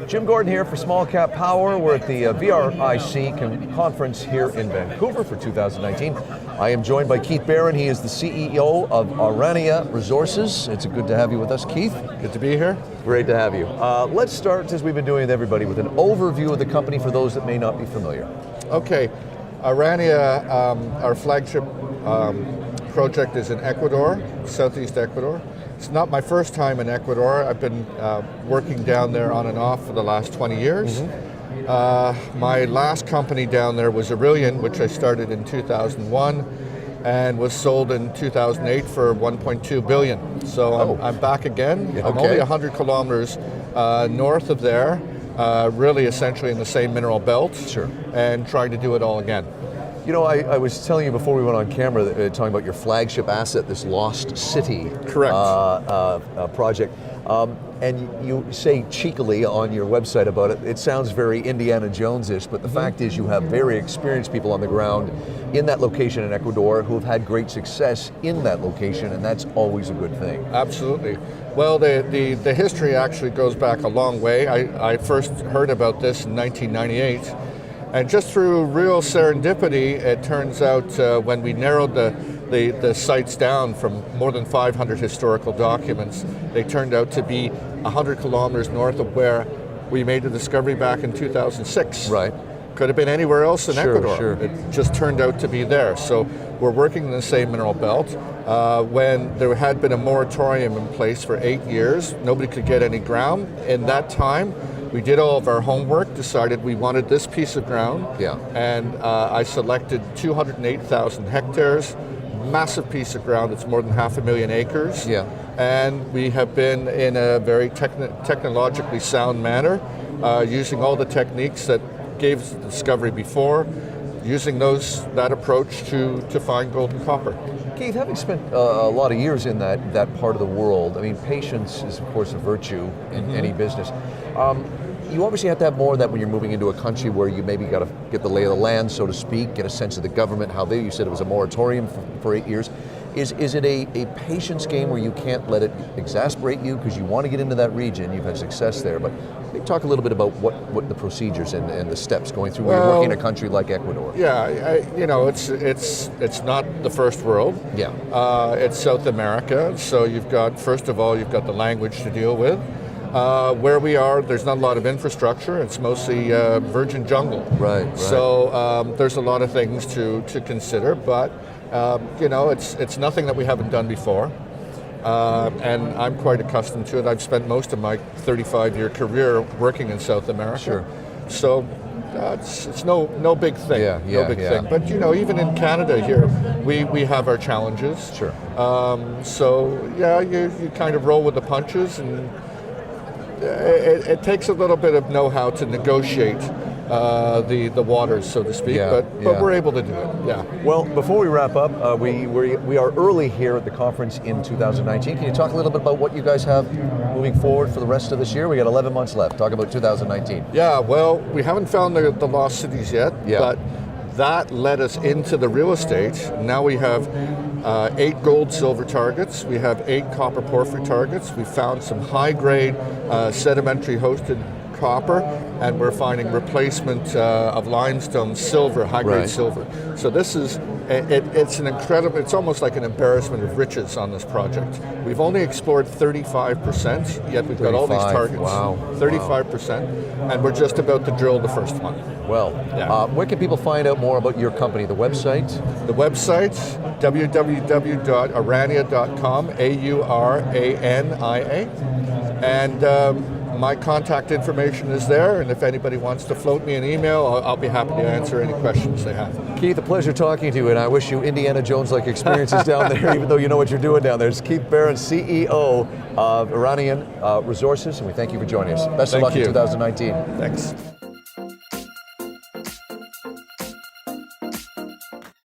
Jim Gordon here for SmallCapPower. We're at the VRIC conference here in Vancouver for 2019. I am joined by Keith Barron. He is the CEO of Aurania Resources. It's good to have you with us, Keith. Good to be here. Great to have you. Let's start, as we've been doing with everybody, with an overview of the company for those that may not be familiar. Okay, Aurania, our flagship project is in Ecuador, southeast Ecuador. It's not my first time in Ecuador. I've been working down there on and off for the last 20 years. My last company down there was Aurania, which I started in 2001 and was sold in 2008 for 1.2 billion. So I'm back again. I'm only 100 kilometers north of there, really essentially in the same mineral belt, and trying to do it all again. You know, I was telling you before we went on camera, talking about your flagship asset, this Lost City project. And you say cheekily on your website about it, it sounds very Indiana Jones-ish, but the fact is you have very experienced people on the ground in that location in Ecuador who have had great success in that location, and that's always a good thing. Absolutely. Well, the history actually goes back a long way. I first heard about this in 1998. And just through real serendipity, it turns out when we narrowed the sites down from more than 500 historical documents, they turned out to be 100 kilometers north of where we made the discovery back in 2006. Right. Could have been anywhere else in Ecuador. Sure. It just turned out to be there. So we're working in the same mineral belt. When there had been a moratorium in place for 8 years, nobody could get any ground. In that time, we did all of our homework, decided we wanted this piece of ground, and I selected 208,000 hectares, massive piece of ground. It's more than 500,000 acres, and we have been in a very technologically sound manner, using all the techniques that gave us the discovery before, using that approach to find gold and copper. Keith, having spent a lot of years in that part of the world, I mean, patience is of course a virtue in any business. You obviously have to have more of that when you're moving into a country where you maybe got to get the lay of the land, so to speak, get a sense of the government, you said it was a moratorium for 8 years. Is it a patience game where you can't let it exasperate you because you want to get into that region, you've had success there, but maybe talk a little bit about what the procedures and the steps going through when you're working in a country like Ecuador. Yeah, you know, it's not the first world. It's South America, so first of all, you've got the language to deal with. Where we are, there's not a lot of infrastructure. It's mostly virgin jungle. Right. So there's a lot of things to consider, but you know, it's nothing that we haven't done before, and I'm quite accustomed to it. I've spent most of my 35-year career working in South America. So it's no big thing. No big thing. But you know, even in Canada here, we have our challenges. So yeah, you kind of roll with the punches, and it takes a little bit of know-how to negotiate the waters, so to speak, but we're able to do it. Well, before we wrap up, we are early here at the conference in 2019. Can you talk a little bit about what you guys have moving forward for the rest of this year? We got 11 months left. Talk about 2019. Yeah, well, we haven't found the lost cities yet, but that led us into the real estate. Now we have 8 gold silver targets. We have 8 copper porphyry targets. We found some high-grade sedimentary hosted copper, and we're finding replacement of limestone silver, high-grade silver. So this is, it's an incredible, it's almost like an embarrassment of riches on this project. We've only explored 35%, yet we've got all these targets. 35%, and we're just about to drill the first one. Well, where can people find out more about your company? The website? The website, www.aurania.com, AURANIA, and my contact information is there, and if anybody wants to float me an email, I'll be happy to answer any questions they have. Keith, a pleasure talking to you, and I wish you Indiana Jones-like experiences down there, even though you know what you're doing down there. It's Keith Barron, CEO of Aurania Resources, and we thank you for joining us. Best of luck in 2019. Thanks.